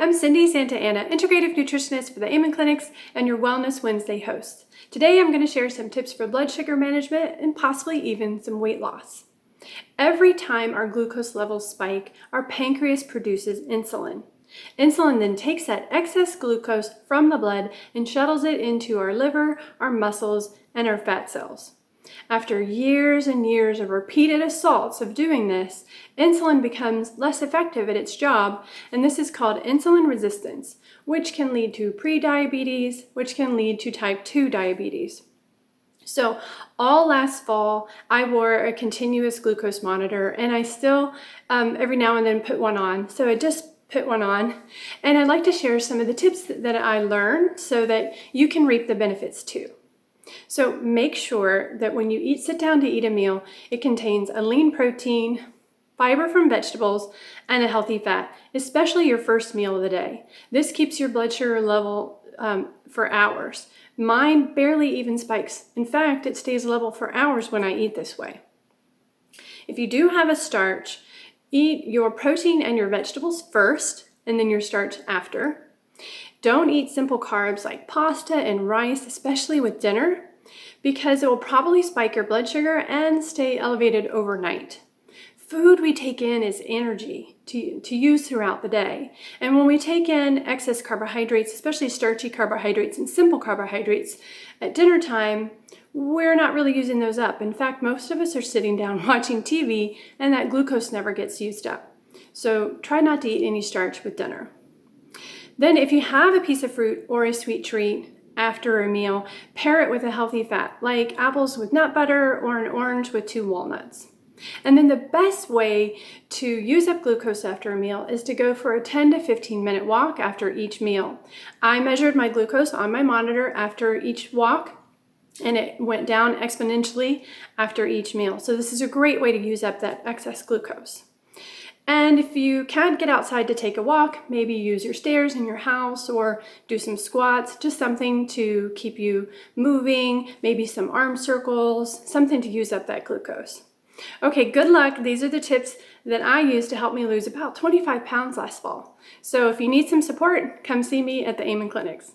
I'm Cindy Santa Ana, Integrative Nutritionist for the Amen Clinics and your Wellness Wednesday host. Today I'm going to share some tips for blood sugar management and possibly even some weight loss. Every time our glucose levels spike, our pancreas produces insulin. Insulin then takes that excess glucose from the blood and shuttles it into our liver, our muscles, and our fat cells. After years and years of repeated assaults of doing this, insulin becomes less effective at its job, and this is called insulin resistance, which can lead to prediabetes, which can lead to type 2 diabetes. So all last fall, I wore a continuous glucose monitor, and I still every now and then put one on. So I just put one on, and I'd like to share some of the tips that I learned so that you can reap the benefits too. So make sure that when you sit down to eat a meal, it contains a lean protein, fiber from vegetables, and a healthy fat, especially your first meal of the day. This keeps your blood sugar level for hours. Mine barely even spikes. In fact, it stays level for hours when I eat this way. If you do have a starch, eat your protein and your vegetables first, and then your starch after. Don't eat simple carbs like pasta and rice, especially with dinner, because it will probably spike your blood sugar and stay elevated overnight. Food we take in is energy to use throughout the day. And when we take in excess carbohydrates, especially starchy carbohydrates and simple carbohydrates at dinner time, we're not really using those up. In fact, most of us are sitting down watching TV and that glucose never gets used up. So try not to eat any starch with dinner. Then if you have a piece of fruit or a sweet treat after a meal, pair it with a healthy fat, like apples with nut butter or an orange with 2 walnuts. And then the best way to use up glucose after a meal is to go for a 10 to 15 minute walk after each meal. I measured my glucose on my monitor after each walk, and it went down exponentially after each meal. So this is a great way to use up that excess glucose. And if you can't get outside to take a walk, maybe use your stairs in your house or do some squats, just something to keep you moving, maybe some arm circles, something to use up that glucose. Okay, good luck. These are the tips that I used to help me lose about 25 pounds last fall. So if you need some support, come see me at the Amen Clinics.